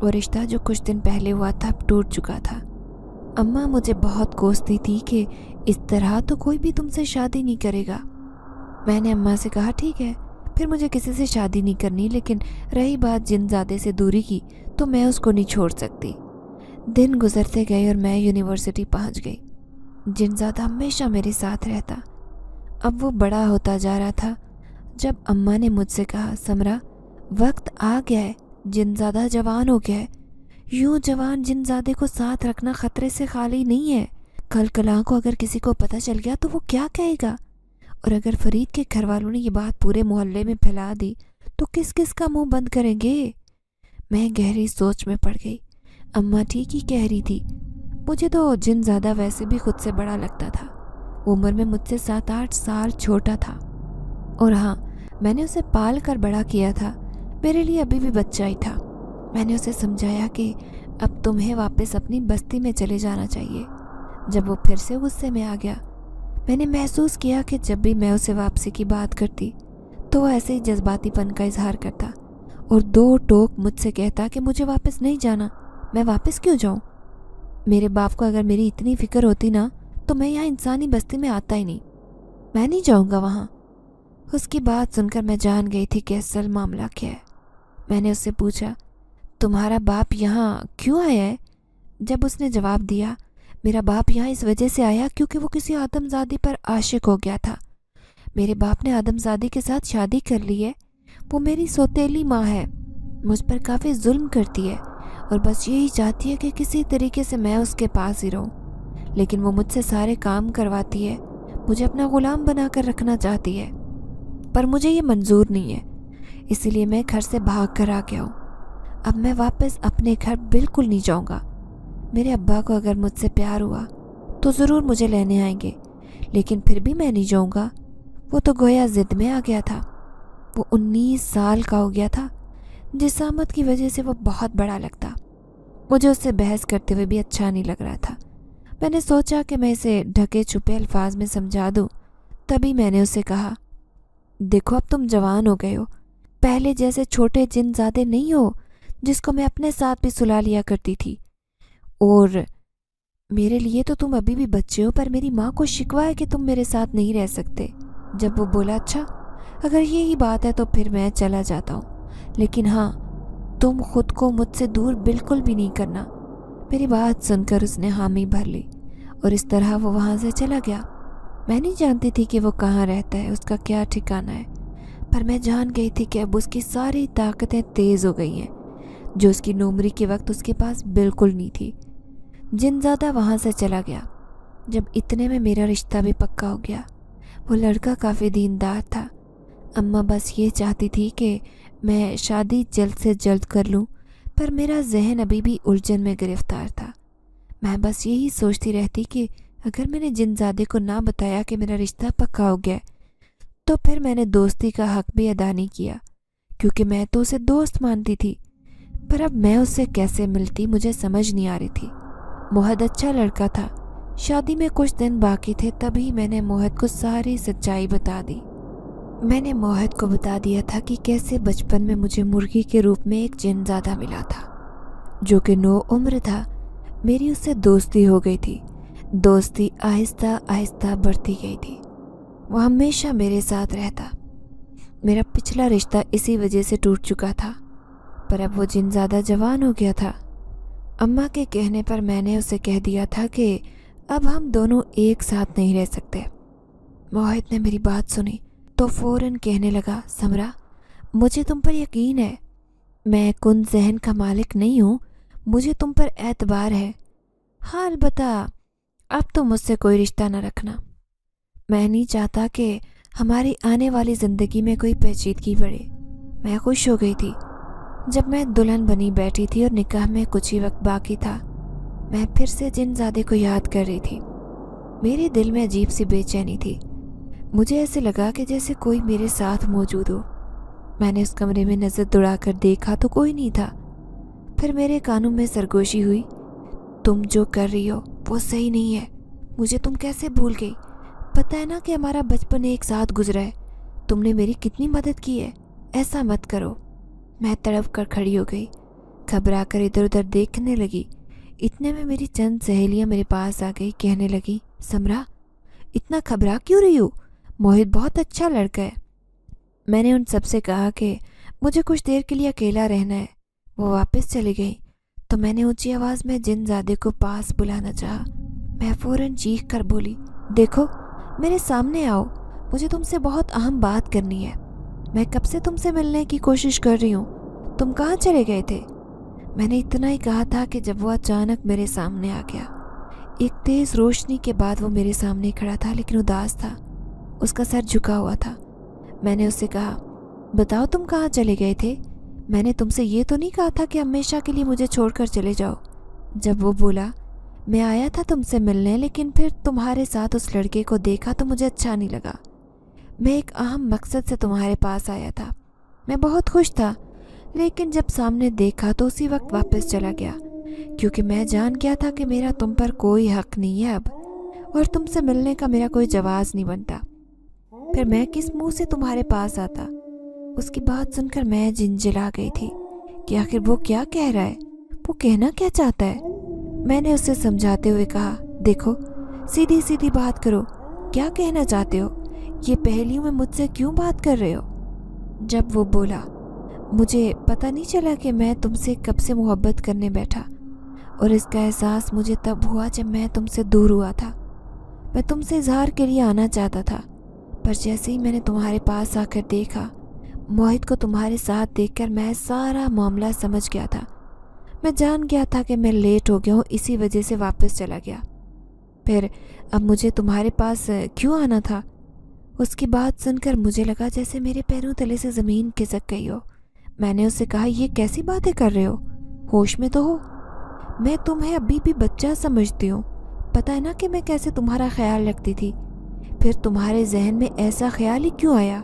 वो रिश्ता जो कुछ दिन पहले हुआ था अब टूट चुका था। अम्मा मुझे बहुत कोसती थी कि इस तरह तो कोई भी तुमसे शादी नहीं करेगा। मैंने अम्मा से कहा ठीक है, फिर मुझे किसी से शादी नहीं करनी, लेकिन रही बात जिनज़ादे से दूरी की तो मैं उसको नहीं छोड़ सकती। दिन गुजरते गए और मैं यूनिवर्सिटी पहुंच गई। जिनज़ादा हमेशा मेरे साथ रहता। अब वो बड़ा होता जा रहा था। जब अम्मा ने मुझसे कहा समरा वक्त आ गया है, जिनज़ादा जवान हो गया है, यूं जवान जिनज़ादे को साथ रखना खतरे से खाली नहीं है। कल कला को अगर किसी को पता चल गया तो वो क्या कहेगा, और अगर फरीद के घर वालों ने ये बात पूरे मोहल्ले में फैला दी तो किस किस का मुंह बंद करेंगे। मैं गहरी सोच में पड़ गई। अम्मा ठीक ही कह रही थी। मुझे तो जिनज़ादा वैसे भी खुद से बड़ा लगता था। वो उम्र में मुझसे 7-8 साल छोटा था। और हाँ, मैंने उसे पाल कर बड़ा किया था। मेरे लिए अभी भी बच्चा ही था। मैंने उसे समझाया कि अब तुम्हें वापस अपनी बस्ती में चले जाना चाहिए। जब वो फिर से गुस्से में आ गया, मैंने महसूस किया कि जब भी मैं उसे वापसी की बात करती तो वो ऐसे ही जज्बातीपन का इजहार करता और दो टोक मुझसे कहता कि मुझे वापस नहीं जाना। मैं वापस क्यों जाऊं? मेरे बाप को अगर मेरी इतनी फिक्र होती ना तो मैं यहाँ इंसानी बस्ती में आता ही नहीं। मैं नहीं जाऊँगा वहाँ। उसकी बात सुनकर मैं जान गई थी कि असल मामला क्या है। मैंने उससे पूछा तुम्हारा बाप यहाँ क्यों आया है? जब उसने जवाब दिया मेरा बाप यहाँ इस वजह से आया क्योंकि वो किसी आदमजादी पर आशिक हो गया था। मेरे बाप ने आदमजादी के साथ शादी कर ली है। वो मेरी सौतेली माँ है, मुझ पर काफ़ी जुल्म करती है और बस यही चाहती है कि किसी तरीके से मैं उसके पास ही रहूं। लेकिन वो मुझसे सारे काम करवाती है, मुझे अपना गुलाम बनाकर रखना चाहती है, पर मुझे ये मंजूर नहीं है। इसीलिए मैं घर से भाग कर आ गया हूँ। अब मैं वापस अपने घर बिल्कुल नहीं जाऊँगा। मेरे अब्बा को अगर मुझसे प्यार हुआ तो ज़रूर मुझे लेने आएंगे, लेकिन फिर भी मैं नहीं जाऊँगा। वो तो गोया ज़िद में आ गया था। वो 19 साल का हो गया था। जिसामत की वजह से वो बहुत बड़ा लगता। मुझे उससे बहस करते हुए भी अच्छा नहीं लग रहा था। मैंने सोचा कि मैं इसे ढके छुपे अल्फाज में समझा दूं। तभी मैंने उसे कहा देखो अब तुम जवान हो गए हो, पहले जैसे छोटे जिनज़ादे नहीं हो जिसको मैं अपने साथ भी सुला लिया करती थी। और मेरे लिए तो तुम अभी भी बच्चे हो, पर मेरी माँ को शिकवा है कि तुम मेरे साथ नहीं रह सकते। जब वो बोला अच्छा अगर यही बात है तो फिर मैं चला जाता हूँ, लेकिन हाँ तुम खुद को मुझसे दूर बिल्कुल भी नहीं करना। मेरी बात सुनकर उसने हामी भर ली और इस तरह वो वहाँ से चला गया। मैं नहीं जानती थी कि वो कहाँ रहता है, उसका क्या ठिकाना है, पर मैं जान गई थी कि अब उसकी सारी ताकतें तेज़ हो गई हैं जो उसकी नौकरी के वक्त उसके पास बिल्कुल नहीं थी। जिनज़ादा वहाँ से चला गया। जब इतने में मेरा रिश्ता भी पक्का हो गया। वो लड़का काफ़ी दीनदार था। अम्मा बस ये चाहती थी कि मैं शादी जल्द से जल्द कर लूं, पर मेरा जहन अभी भी उलझन में गिरफ्तार था। मैं बस यही सोचती रहती कि अगर मैंने जिनज़ादे को ना बताया कि मेरा रिश्ता पक्का हो गया तो फिर मैंने दोस्ती का हक भी अदा नहीं किया, क्योंकि मैं तो उसे दोस्त मानती थी। पर अब मैं उससे कैसे मिलती मुझे समझ नहीं आ रही थी। मोहद अच्छा लड़का था। शादी में कुछ दिन बाकी थे तभी मैंने मोहद को सारी सच्चाई बता दी। मैंने मोहद को बता दिया था कि कैसे बचपन में मुझे मुर्गी के रूप में एक जिनज़ादा मिला था जो कि 9 उम्र था। मेरी उससे दोस्ती हो गई थी। दोस्ती आहिस्ता आहिस्ता बढ़ती गई थी। वो हमेशा मेरे साथ रहता। मेरा पिछला रिश्ता इसी वजह से टूट चुका था, पर अब वो जिनज़ादा जवान हो गया था। अम्मा के कहने पर मैंने उसे कह दिया था कि अब हम दोनों एक साथ नहीं रह सकते। मोहित ने मेरी बात सुनी तो फ़ौरन कहने लगा समरा मुझे तुम पर यकीन है। मैं कुन जहन का मालिक नहीं हूँ, मुझे तुम पर एतबार है। हाँ अलबत्ता अब तो मुझसे कोई रिश्ता न रखना। मैं नहीं चाहता कि हमारी आने वाली ज़िंदगी में कोई पेचीदगी बढ़े। मैं खुश हो गई थी जब मैं दुल्हन बनी बैठी थी और निकाह में कुछ ही वक्त बाकी था। मैं फिर से जिनज़ादे को याद कर रही थी। मेरे दिल में अजीब सी बेचैनी थी। मुझे ऐसे लगा कि जैसे कोई मेरे साथ मौजूद हो। मैंने उस कमरे में नज़र दौड़ाकर देखा तो कोई नहीं था। फिर मेरे कानों में सरगोशी हुई तुम जो कर रही हो वो सही नहीं है। मुझे तुम कैसे भूल गई? पता है ना कि हमारा बचपन एक साथ गुजरा है। तुमने मेरी कितनी मदद की है। ऐसा मत करो। मैं तड़प कर खड़ी हो गई, घबरा कर इधर उधर देखने लगी। इतने में मेरी चंद सहेलियां मेरे पास आ गई, कहने लगी, समरा इतना घबरा क्यों रही हो? मोहित बहुत अच्छा लड़का है। मैंने उन सबसे कहा कि मुझे कुछ देर के लिए अकेला रहना है। वो वापस चली गई तो मैंने ऊंची आवाज़ में जिनजादे को पास बुलाना चाहा। मैं फ़ौरन चीख कर बोली, देखो मेरे सामने आओ, मुझे तुमसे बहुत अहम बात करनी है। मैं कब से तुमसे मिलने की कोशिश कर रही हूँ, तुम कहाँ चले गए थे? मैंने इतना ही कहा था कि जब वो अचानक मेरे सामने आ गया। एक तेज़ रोशनी के बाद वो मेरे सामने खड़ा था, लेकिन उदास था। उसका सर झुका हुआ था। मैंने उससे कहा, बताओ तुम कहाँ चले गए थे? मैंने तुमसे ये तो नहीं कहा था कि हमेशा के लिए मुझे छोड़कर चले जाओ। जब वो बोला, मैं आया था तुमसे मिलने, लेकिन फिर तुम्हारे साथ उस लड़के को देखा तो मुझे अच्छा नहीं लगा। मैं एक अहम मकसद से तुम्हारे पास आया था। मैं बहुत खुश था, लेकिन जब सामने देखा तो उसी वक्त वापस चला गया, क्योंकि मैं जान गया था कि मेरा तुम पर कोई हक नहीं है अब, और तुमसे मिलने का मेरा कोई जवाब नहीं बनता। फिर मैं किस मुंह से तुम्हारे पास आता? उसकी बात सुनकर मैं झिंझला गई थी कि आखिर वो क्या कह रहा है, वो कहना क्या चाहता है। मैंने उसे समझाते हुए कहा, देखो सीधी सीधी बात करो, क्या कहना चाहते हो? ये पहेलियों में मुझसे क्यों बात कर रहे हो? जब वो बोला, मुझे पता नहीं चला कि मैं तुमसे कब से मोहब्बत करने बैठा, और इसका एहसास मुझे तब हुआ जब मैं तुमसे दूर हुआ था। मैं तुमसे इजहार के लिए आना चाहता था, पर जैसे ही मैंने तुम्हारे पास आकर देखा, मोहित को तुम्हारे साथ देखकर मैं सारा मामला समझ गया था। मैं जान गया था कि मैं लेट हो गया हूँ, इसी वजह से वापस चला गया। फिर अब मुझे तुम्हारे पास क्यों आना था? उसकी बात सुनकर मुझे लगा जैसे मेरे पैरों तले से ज़मीन खिसक गई हो। मैंने उससे कहा, ये कैसी बातें कर रहे हो? होश में तो हो। मैं तुम्हें अभी भी बच्चा समझती हूँ। पता है ना कि मैं कैसे तुम्हारा ख्याल रखती थी। फिर तुम्हारे जहन में ऐसा ख्याल ही क्यों आया?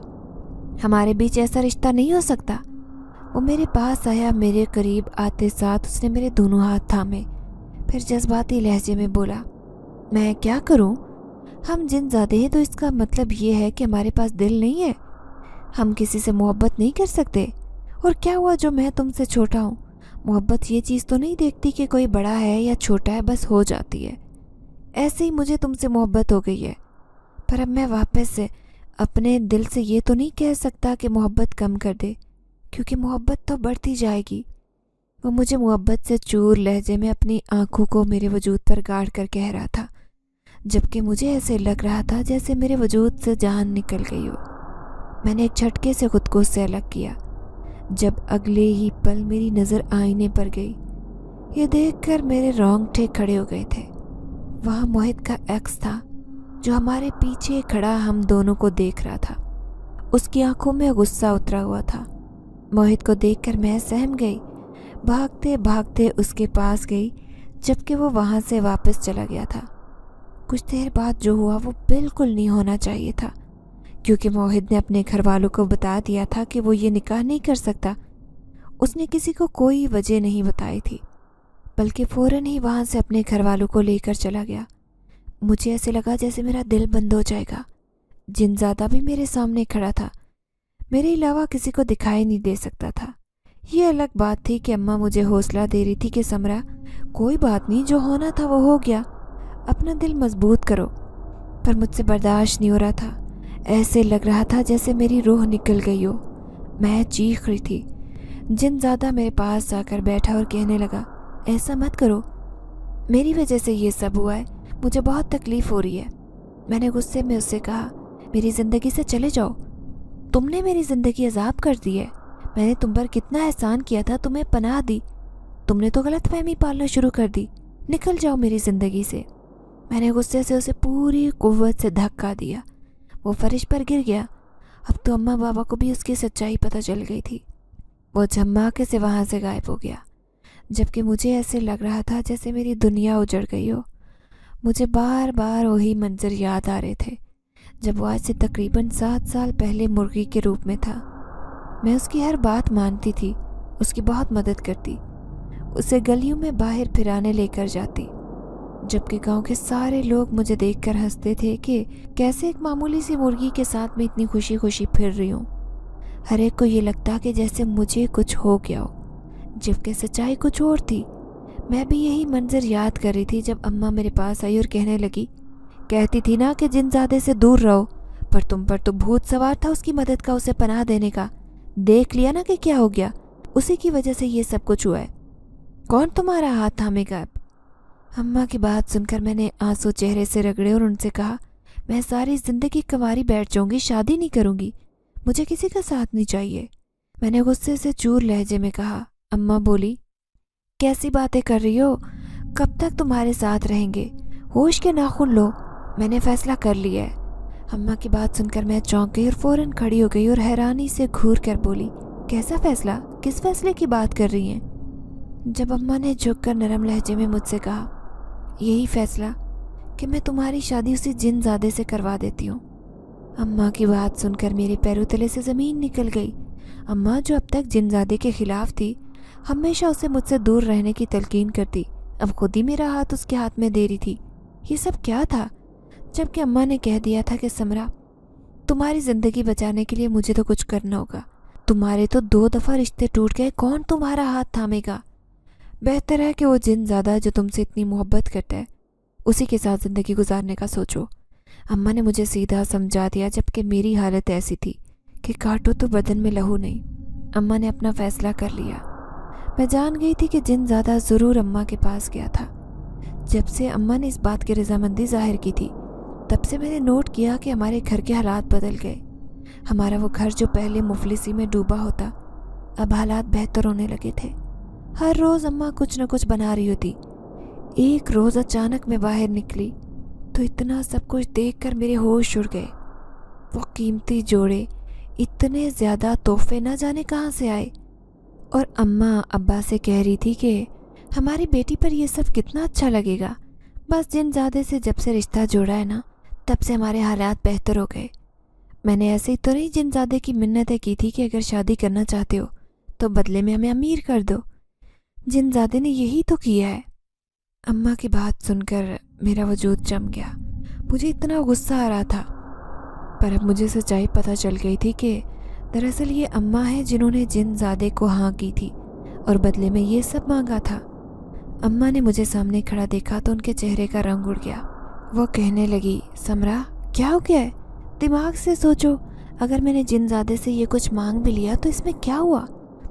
हमारे बीच ऐसा रिश्ता नहीं हो सकता। वो मेरे पास आया, मेरे करीब आते साथ उसने मेरे दोनों हाथ थामे, फिर जज्बाती लहजे में बोला, मैं क्या करूं? हम जिनज़ादे हैं तो इसका मतलब ये है कि हमारे पास दिल नहीं है, हम किसी से मोहब्बत नहीं कर सकते। और क्या हुआ जो मैं तुमसे छोटा हूँ? मोहब्बत ये चीज़ तो नहीं देखती कि कोई बड़ा है या छोटा है, बस हो जाती है। ऐसे ही मुझे तुमसे मोहब्बत हो गई है, पर अब मैं वापस से अपने दिल से ये तो नहीं कह सकता कि मोहब्बत कम कर दे, क्योंकि मोहब्बत तो बढ़ती जाएगी। वो मुझे मोहब्बत से चूर लहजे में अपनी आंखों को मेरे वजूद पर गाड़ कर कह रहा था, जबकि मुझे ऐसे लग रहा था जैसे मेरे वजूद से जान निकल गई हो। मैंने एक झटके से खुद को उससे अलग किया। जब अगले ही पल मेरी नज़र आईने पर गई, ये देखकर मेरे रोंगटे खड़े हो गए थे। वहाँ मोहित का एक्स था, जो हमारे पीछे खड़ा हम दोनों को देख रहा था। उसकी आंखों में गुस्सा उतरा हुआ था। मोहित को देखकर मैं सहम गई। भागते भागते उसके पास गई, जबकि वो वहाँ से वापस चला गया था। कुछ देर बाद जो हुआ वो बिल्कुल नहीं होना चाहिए था, क्योंकि मोहित ने अपने घर वालों को बता दिया था कि वो ये निकाह नहीं कर सकता। उसने किसी को कोई वजह नहीं बताई थी, बल्कि फ़ौरन ही वहाँ से अपने घर वालों को लेकर चला गया। मुझे ऐसे लगा जैसे मेरा दिल बंद हो जाएगा। जिनज़ादा भी मेरे सामने खड़ा था, मेरे अलावा किसी को दिखाई नहीं दे सकता था। ये अलग बात थी कि अम्मा मुझे हौसला दे रही थी कि समरा, कोई बात नहीं, जो होना था वो हो गया, अपना दिल मजबूत करो। पर मुझसे बर्दाश्त नहीं हो रहा था। ऐसे लग रहा था जैसे मेरी रूह निकल गई हो। मैं चीख रही थी। जिनज़ादा मेरे पास आकर बैठा और कहने लगा, ऐसा मत करो, मेरी वजह से ये सब हुआ है, मुझे बहुत तकलीफ़ हो रही है। मैंने गुस्से में उससे कहा, मेरी ज़िंदगी से चले जाओ, तुमने मेरी ज़िंदगी अजाब कर दी है। मैंने तुम पर कितना एहसान किया था, तुम्हें पनाह दी, तुमने तो गलतफहमी पालना शुरू कर दी, निकल जाओ मेरी ज़िंदगी से। मैंने गुस्से से उसे पूरी कुव्वत से धक्का दिया। वो फर्श पर गिर गया। अब तो अम्मा बाबा को भी उसकी सच्चाई पता चल गई थी। वो झम्माके से वहाँ से गायब हो गया, जबकि मुझे ऐसे लग रहा था जैसे मेरी दुनिया उजड़ गई हो। मुझे बार बार वही मंजर याद आ रहे थे, जब वो आज से तकरीबन 7 साल पहले मुर्गी के रूप में था। मैं उसकी हर बात मानती थी, उसकी बहुत मदद करती। उसे गलियों में बाहर फिराने लेकर जाती, जबकि गांव के सारे लोग मुझे देखकर हंसते थे कि कैसे एक मामूली सी मुर्गी के साथ में इतनी खुशी खुशी फिर रही हूँ। हर एक को ये लगता कि जैसे मुझे कुछ हो गया हो, जबकि सच्चाई कुछ और थी। मैं भी यही मंजर याद कर रही थी जब अम्मा मेरे पास आई और कहने लगी, कहती थी ना कि जिनज़ादे से दूर रहो, पर तुम पर तो भूत सवार था उसकी मदद का, उसे पनाह देने का। देख लिया ना कि क्या हो गया, उसी की वजह से ये सब कुछ हुआ है। कौन तुम्हारा हाथ थामेगा अब? अम्मा की बात सुनकर मैंने आंसू चेहरे से रगड़े और उनसे कहा, मैं सारी ज़िंदगी कंवारी बैठ जाऊंगी, शादी नहीं करूंगी, मुझे किसी का साथ नहीं चाहिए। मैंने गुस्से से चूर लहजे में कहा। अम्मा बोली, कैसी बातें कर रही हो, कब तक तुम्हारे साथ रहेंगे, होश के नाखून लो, मैंने फैसला कर लिया है। अम्मा की बात सुनकर मैं चौंक गई और फौरन खड़ी हो गई और हैरानी से घूर कर बोली, कैसा फैसला, किस फैसले की बात कर रही हैं? जब अम्मा ने झुककर नरम लहजे में मुझसे कहा, यही फैसला कि मैं तुम्हारी शादी उसी जिनज़ादे से करवा देती हूँ। अम्मा की बात सुनकर मेरे पैरों तले से ज़मीन निकल गई। अम्मा जो अब तक जिनज़ादे के खिलाफ थी, हमेशा उसे मुझसे दूर रहने की तलकीन करती, अब खुद ही मेरा हाथ उसके हाथ में दे रही थी। ये सब क्या था? जबकि अम्मा ने कह दिया था कि समरा, तुम्हारी ज़िंदगी बचाने के लिए मुझे तो कुछ करना होगा, तुम्हारे तो 2 दफ़ा रिश्ते टूट गए, कौन तुम्हारा हाथ थामेगा? बेहतर है कि वो जिनज़ादा जो तुमसे इतनी मोहब्बत करता है, उसी के साथ ज़िंदगी गुजारने का सोचो। अम्मा ने मुझे सीधा समझा दिया, जबकि मेरी हालत ऐसी थी कि काटो तो बदन में लहू नहीं। अम्मा ने अपना फ़ैसला कर लिया। मैं जान गई थी कि जिनज़ादा ज़रूर अम्मा के पास गया था। जब से अम्मा ने इस बात की रजामंदी ज़ाहिर की थी, तब से मैंने नोट किया कि हमारे घर के हालात बदल गए। हमारा वो घर जो पहले मुफलिसी में डूबा होता, अब हालात बेहतर होने लगे थे। हर रोज़ अम्मा कुछ न कुछ बना रही होती। एक रोज़ अचानक मैं बाहर निकली तो इतना सब कुछ देखकर मेरे होश उड़ गए। वो कीमती जोड़े, इतने ज़्यादा तोहफे न जाने कहाँ से आए। और अम्मा अब्बा से कह रही थी कि हमारी बेटी पर ये सब कितना अच्छा लगेगा, बस जिनज़ादे से जब से रिश्ता जोड़ा है ना, तब से हमारे हालात बेहतर हो गए। मैंने ऐसे ही तो नहीं जिनज़ादे की मिन्नतें की थी कि अगर शादी करना चाहते हो तो बदले में हमें अमीर कर दो। जिनज़ादे ने यही तो किया है। अम्मा की बात सुनकर मेरा वजूद जम गया। मुझे इतना गुस्सा आ रहा था, पर अब मुझे सच्चाई पता चल गई थी कि दरअसल ये अम्मा है जिन्होंने जिनज़ादे को हाँ की थी और बदले में ये सब मांगा था। अम्मा ने मुझे सामने खड़ा देखा तो उनके चेहरे का रंग उड़ गया। वो कहने लगी, समरा क्या हो गया है, दिमाग से सोचो, अगर मैंने जिनज़ादे से ये कुछ मांग भी लिया तो इसमें क्या हुआ,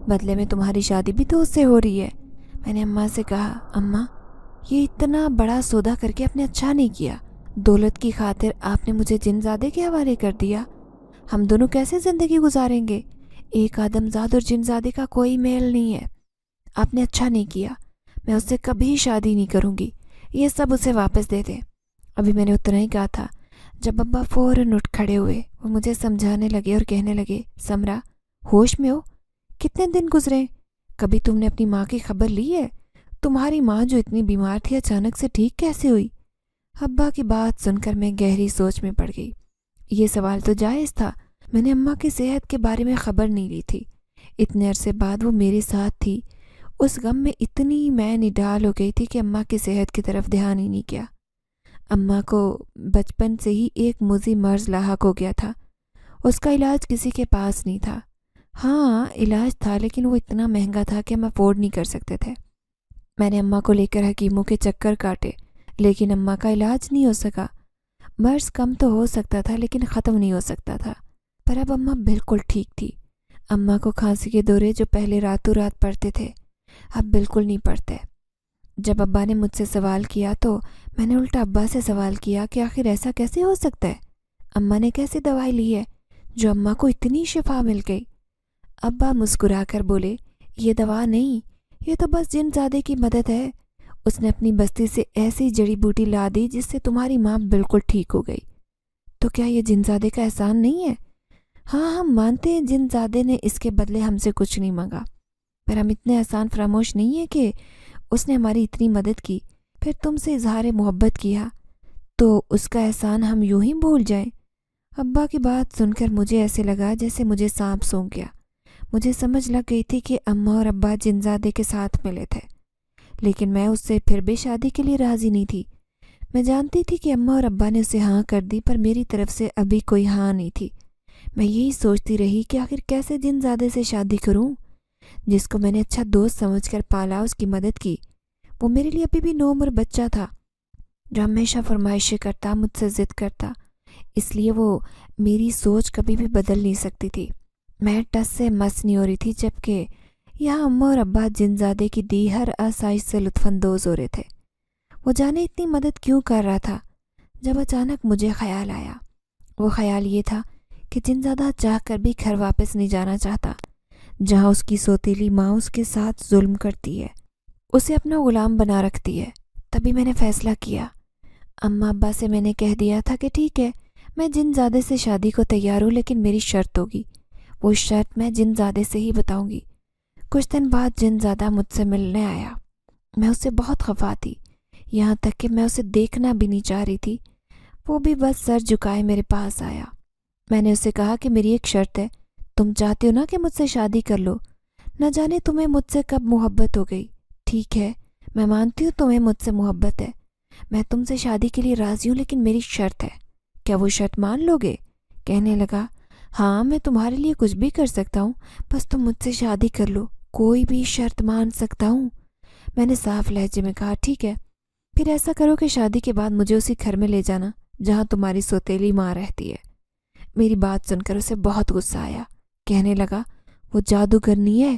बदले में तुम्हारी शादी भी तो उससे हो रही है। मैंने अम्मा से कहा, अम्मा ये इतना बड़ा सौदा करके आपने अच्छा नहीं किया, दौलत की खातिर आपने मुझे जिनज़ादे के हवाले कर दिया। हम दोनों कैसे ज़िंदगी गुजारेंगे? एक आदमजाद और जिनज़ादे का कोई मेल नहीं है। आपने अच्छा नहीं किया, मैं उससे कभी शादी नहीं करूँगी, ये सब उसे वापस दे दे। अभी मैंने उतना ही कहा था जब अब्बा फ़ौरन उठ खड़े हुए। वो मुझे समझाने लगे और कहने लगे, समरा होश में हो, कितने दिन गुजरे, कभी तुमने अपनी माँ की खबर ली है? तुम्हारी माँ जो इतनी बीमार थी अचानक से ठीक कैसे हुई? अब्बा की बात सुनकर मैं गहरी सोच में पड़ गई। ये सवाल तो जायज़ था, मैंने अम्मा की सेहत के बारे में ख़बर नहीं ली थी। इतने अरसे बाद वो मेरे साथ थी, उस गम में इतनी मैं निढाल हो गई थी कि अम्मा की सेहत की तरफ ध्यान ही नहीं किया। अम्मा को बचपन से ही एक मुज़ी मर्ज़ लाहक हो गया था, उसका इलाज किसी के पास नहीं था। हाँ इलाज था, लेकिन वो इतना महंगा था कि हम अफोर्ड नहीं कर सकते थे। मैंने अम्मा को लेकर हकीमों के चक्कर काटे, लेकिन अम्मा का इलाज नहीं हो सका। मर्ज़ कम तो हो सकता था लेकिन ख़त्म नहीं हो सकता था। पर अब अम्मा बिल्कुल ठीक थी। अम्मा को खांसी के दौरे जो पहले रातों रात पड़ते थे, अब बिल्कुल नहीं पड़ते। जब अब्बा ने मुझसे सवाल किया तो मैंने उल्टा अब्बा से सवाल किया कि आखिर ऐसा कैसे हो सकता है, अम्मा ने कैसी दवाई ली है जो अम्मा को इतनी शिफा मिल गई? अब्बा मुस्कुरा कर बोले, ये दवा नहीं, ये तो बस जिनज़ादे की मदद है। उसने अपनी बस्ती से ऐसी जड़ी बूटी ला दी जिससे तुम्हारी माँ बिल्कुल ठीक हो गई। तो क्या ये जिनज़ादे का एहसान नहीं है? हाँ हम मानते हैं जिनज़ादे ने इसके बदले हमसे कुछ नहीं मांगा, पर हम इतने आसान फरामोश नहीं है कि उसने हमारी इतनी मदद की, फिर तुमसे इजहार मोहब्बत किया, तो उसका एहसान हम यूं ही भूल जाएं। अब्बा की बात सुनकर मुझे ऐसे लगा जैसे मुझे सांप सूंघ गया। मुझे समझ लग गई थी कि अम्मा और अब्बा जिनज़ादे के साथ मिले थे। لیکن میں اس سے پھر بھی شادی کے لیے راضی نہیں تھی۔ میں جانتی تھی کہ اماں اور ابا نے اسے ہاں کر دی، پر میری طرف سے ابھی کوئی ہاں نہیں تھی۔ میں یہی سوچتی رہی کہ آخر کیسے جن زادے سے شادی کروں، جس کو میں نے اچھا دوست سمجھ کر پالا، اس کی مدد کی۔ وہ میرے لیے ابھی بھی نوعمر بچہ تھا جو ہمیشہ فرمائشیں کرتا، مجھ سے ضد کرتا، اس لیے وہ میری سوچ کبھی بھی بدل نہیں سکتی تھی۔ میں ٹس سے مس نہیں ہو رہی تھی، جبکہ یہاں اماں اور ابا جن زادے کی دی ہر آسائش سے لطف اندوز ہو رہے تھے۔ وہ جانے اتنی مدد کیوں کر رہا تھا، جب اچانک مجھے خیال آیا۔ وہ خیال یہ تھا کہ جن زادہ چاہ کر بھی گھر واپس نہیں جانا چاہتا، جہاں اس کی سوتیلی ماں اس کے ساتھ ظلم کرتی ہے، اسے اپنا غلام بنا رکھتی ہے۔ تبھی میں نے فیصلہ کیا۔ اماں ابا سے میں نے کہہ دیا تھا کہ ٹھیک ہے، میں جن زادے سے شادی کو تیار ہوں، لیکن میری شرط ہوگی۔ وہ شرط میں جن زادے سے ہی بتاؤں گی۔ کچھ دن بعد جن زادہ مجھ سے ملنے آیا۔ میں اس سے بہت خفا تھی، یہاں تک کہ میں اسے دیکھنا بھی نہیں چاہ رہی تھی۔ وہ بھی بس سر جھکائے میرے پاس آیا۔ میں نے اسے کہا کہ میری ایک شرط ہے، تم چاہتے ہو نا کہ مجھ سے شادی کر لو؟ نہ جانے تمہیں مجھ سے کب محبت ہو گئی۔ ٹھیک ہے، میں مانتی ہوں تمہیں مجھ سے محبت ہے، میں تم سے شادی کے لیے راضی ہوں، لیکن میری شرط ہے، کیا وہ شرط مان لو گے؟ کہنے لگا، ہاں میں تمہارے لیے کچھ بھی کر سکتا ہوں، بس تم مجھ سے شادی کر لو، کوئی بھی شرط مان سکتا ہوں۔ میں نے صاف لہجے میں کہا، ٹھیک ہے، پھر ایسا کرو کہ شادی کے بعد مجھے اسی گھر میں لے جانا جہاں تمہاری سوتیلی ماں رہتی ہے۔ میری بات سن کر اسے بہت غصہ آیا۔ کہنے لگا، وہ جادوگرنی ہے،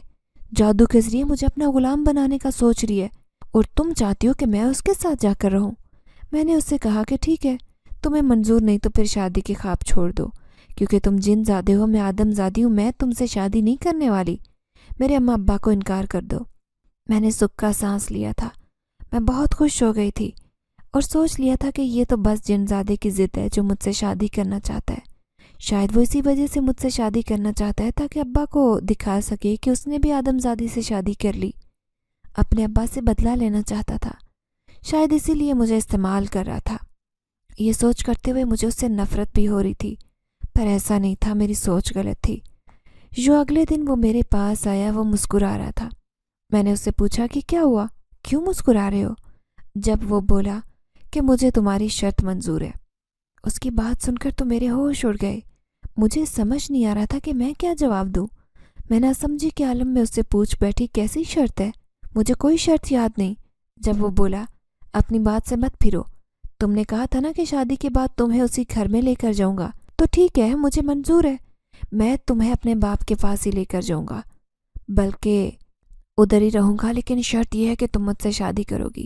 جادو کے ذریعے مجھے اپنا غلام بنانے کا سوچ رہی ہے، اور تم چاہتی ہو کہ میں اس کے ساتھ جا کر رہوں۔ میں نے اس سے کہا کہ ٹھیک ہے، تمہیں منظور نہیں تو پھر شادی کے خواب چھوڑ دو، کیونکہ تم جن زادے ہو، میں آدم زادی ہوں، میں تم سے شادی نہیں کرنے والی۔ میرے اماں ابا کو انکار کر دو۔ میں نے سکھ کا سانس لیا تھا۔ میں بہت خوش ہو گئی تھی اور سوچ لیا تھا کہ یہ تو بس جن زادے کی ضد ہے جو مجھ سے شادی کرنا چاہتا ہے۔ شاید وہ اسی وجہ سے مجھ سے شادی کرنا چاہتا ہے تاکہ ابا کو دکھا سکے کہ اس نے بھی آدم زادی سے شادی کر لی، اپنے ابا سے بدلہ لینا چاہتا تھا۔ شاید اسی لیے مجھے استعمال کر رہا تھا۔ یہ سوچ کرتے ہوئے مجھے اس سے نفرت بھی ہو رہی تھی، پر ایسا نہیں تھا، میری سوچ غلط تھی۔ جو اگلے دن وہ میرے پاس آیا، وہ مسکرا رہا تھا۔ میں نے اس سے پوچھا کہ کیا ہوا، کیوں مسکرا رہے ہو؟ جب وہ بولا کہ مجھے تمہاری شرط منظور ہے۔ اس کی بات سن کر تو میرے ہوش اڑ گئے۔ مجھے سمجھ نہیں آ رہا تھا کہ میں کیا جواب دوں۔ میں نہ سمجھی کے عالم میں اس سے پوچھ بیٹھی، کیسی شرط ہے؟ مجھے کوئی شرط یاد نہیں۔ جب وہ بولا، اپنی بات سے مت پھرو، تم نے کہا تھا نا کہ شادی کے بعد تمہیں اسی گھر میں لے کر جاؤں گا، تو ٹھیک ہے، مجھے منظور ہے، میں تمہیں اپنے باپ کے پاس ہی لے کر جاؤں گا، بلکہ ادھر ہی رہوں گا، لیکن شرط یہ ہے کہ تم مجھ سے شادی کرو گی۔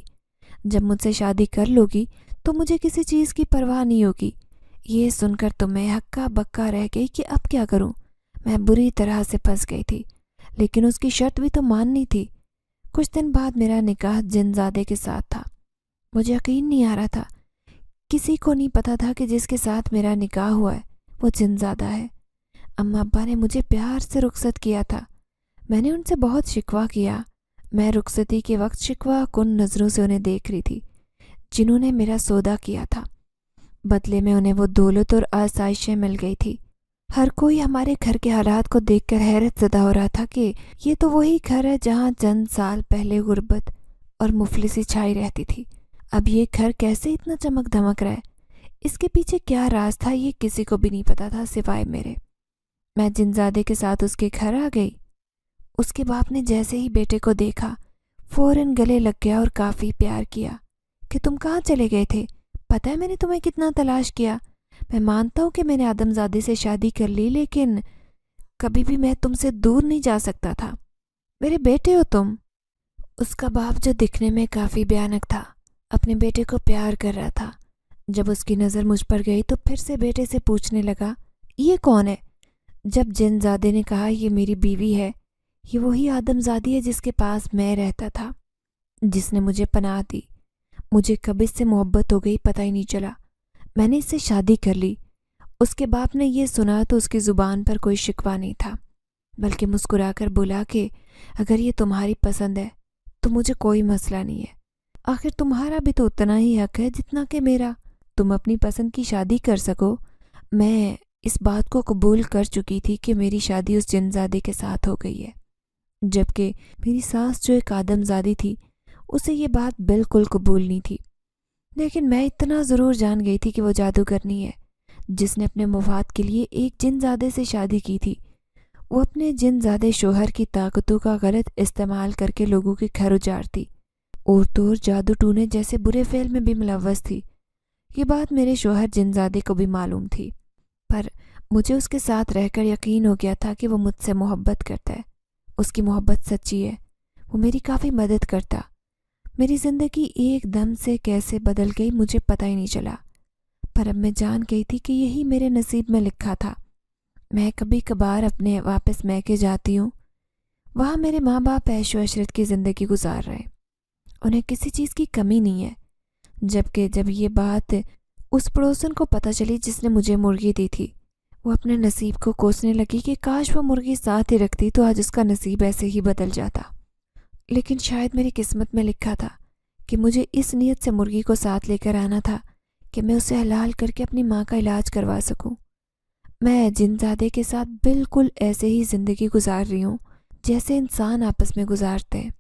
جب مجھ سے شادی کر لو گی تو مجھے کسی چیز کی پرواہ نہیں ہوگی۔ یہ سن کر تو میں ہکا بکا رہ گئی کہ اب کیا کروں۔ میں بری طرح سے پھنس گئی تھی، لیکن اس کی شرط بھی تو ماننی تھی۔ کچھ دن بعد میرا نکاح جن زادے کے ساتھ تھا۔ مجھے یقین نہیں آ رہا تھا، کسی کو نہیں پتا تھا کہ جس کے ساتھ میرا نکاح ہوا ہے وہ جن زادہ ہے۔ اماں ابا نے مجھے پیار سے رخصت کیا تھا۔ میں نے ان سے بہت شکوہ کیا۔ میں رخصتی کے وقت شکوہ کن نظروں سے انہیں دیکھ رہی تھی، جنہوں نے میرا سودا کیا تھا۔ بدلے میں انہیں وہ دولت اور آسائشیں مل گئی تھی۔ ہر کوئی ہمارے گھر کے حالات کو دیکھ کر حیرت زدہ ہو رہا تھا کہ یہ تو وہی گھر ہے جہاں چند سال پہلے غربت اور مفلسی چھائی رہتی تھی۔ اب یہ گھر کیسے اتنا چمک دھمک رہا ہے؟ اس کے پیچھے کیا راز تھا، یہ کسی کو بھی نہیں پتا تھا سوائے میرے۔ میں جن زادے کے ساتھ اس کے گھر آ گئی۔ اس کے باپ نے جیسے ہی بیٹے کو دیکھا فوراً گلے لگ گیا اور کافی پیار کیا کہ تم کہاں چلے گئے تھے؟ پتہ ہے میں نے تمہیں کتنا تلاش کیا۔ میں مانتا ہوں کہ میں نے آدم زادے سے شادی کر لی، لیکن کبھی بھی میں تم سے دور نہیں جا سکتا تھا۔ میرے بیٹے ہو تم۔ اس کا باپ، جو دکھنے میں کافی بھیانک تھا، اپنے بیٹے کو پیار کر رہا تھا۔ جب اس کی نظر مجھ پر گئی تو پھر سے بیٹے سے پوچھنے لگا، یہ کون ہے؟ جب جن زادے نے کہا، یہ میری بیوی ہے، یہ وہی آدم زادی ہے جس کے پاس میں رہتا تھا، جس نے مجھے پناہ دی۔ مجھے کب اس سے محبت ہو گئی پتہ ہی نہیں چلا۔ میں نے اس سے شادی کر لی۔ اس کے باپ نے یہ سنا تو اس کی زبان پر کوئی شکوہ نہیں تھا، بلکہ مسکرا کر بولا کہ اگر یہ تمہاری پسند ہے تو مجھے کوئی مسئلہ نہیں ہے۔ آخر تمہارا بھی تو اتنا ہی حق ہے جتنا کہ میرا، تم اپنی پسند کی شادی کر سکو۔ میں اس بات کو قبول کر چکی تھی کہ میری شادی اس جن زادے کے ساتھ ہو گئی ہے، جبکہ میری ساس جو ایک آدم زادی تھی، उसे ये बात बिल्कुल कबूल नहीं थी। लेकिन मैं इतना ज़रूर जान गई थी कि वो जादूगरनी है जिसने अपने मुफाद के लिए एक जिनज़ादे से शादी की थी। वो अपने जिनज़ादे शोहर की ताकतों का गलत इस्तेमाल करके लोगों की खैर उजारती और तो और जादू टूने जैसे बुरे फेल में भी मुलव्वस थी। ये बात मेरे शोहर जिनज़ादे को भी मालूम थी, पर मुझे उसके साथ रहकर यकीन हो गया था कि वो मुझसे मोहब्बत करता है। उसकी मोहब्बत सच्ची है। वो मेरी काफ़ी मदद करता। मेरी ज़िंदगी एकदम से कैसे बदल गई मुझे पता ही नहीं चला, पर अब मैं जान गई थी कि यही मेरे नसीब में लिखा था। मैं कभी कभार अपने वापस मैके जाती हूँ। वहाँ मेरे माँ बाप ऐशो अशरत की ज़िंदगी गुजार रहे हैं। उन्हें किसी चीज़ की कमी नहीं है। जबकि जब ये बात उस पड़ोसन को पता चली जिसने मुझे मुर्गी दी थी, वो अपने नसीब को कोसने लगी कि काश वो मुर्गी साथ ही रखती तो आज उसका नसीब ऐसे ही बदल जाता। लेकिन शायद मेरी किस्मत में लिखा था कि मुझे इस नीयत से मुर्गी को साथ लेकर आना था कि मैं उसे हलाल करके अपनी माँ का इलाज करवा सकूं। मैं जिनज़ादे के साथ बिल्कुल ऐसे ही ज़िंदगी गुजार रही हूँ जैसे इंसान आपस में गुजारते हैं।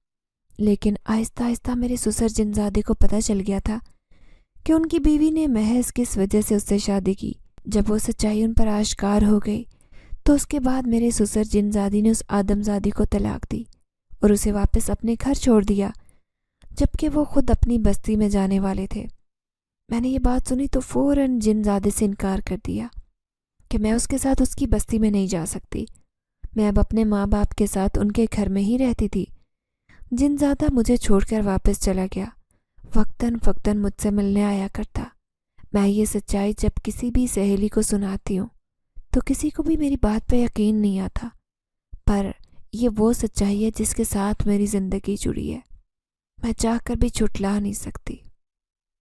लेकिन आहिस्ता आहिस्ता मेरे ससुर जिनज़ादे को पता चल गया था कि उनकी बीवी ने महज किस वजह से उससे शादी की। जब वो सच्चाई उन पर आश्कार हो गई तो उसके बाद मेरे ससुर जिनज़ादी ने उस आदमजादी को तलाक दी और उसे वापस अपने घर छोड़ दिया, जबकि वो खुद अपनी बस्ती में जाने वाले थे। मैंने ये बात सुनी तो फ़ौरन जिनज़ादे से इनकार कर दिया कि मैं उसके साथ उसकी बस्ती में नहीं जा सकती। मैं अब अपने माँ बाप के साथ उनके घर में ही रहती थी। जिनज़ादा मुझे छोड़कर वापस चला गया। वक्तन फ़क्तन मुझसे मिलने आया करता। मैं ये सच्चाई जब किसी भी सहेली को सुनाती हूँ तो किसी को भी मेरी बात पर यकीन नहीं आता, पर ये वो सच्चाई है जिसके साथ मेरी ज़िंदगी जुड़ी है। मैं चाह कर भी छुटला नहीं सकती।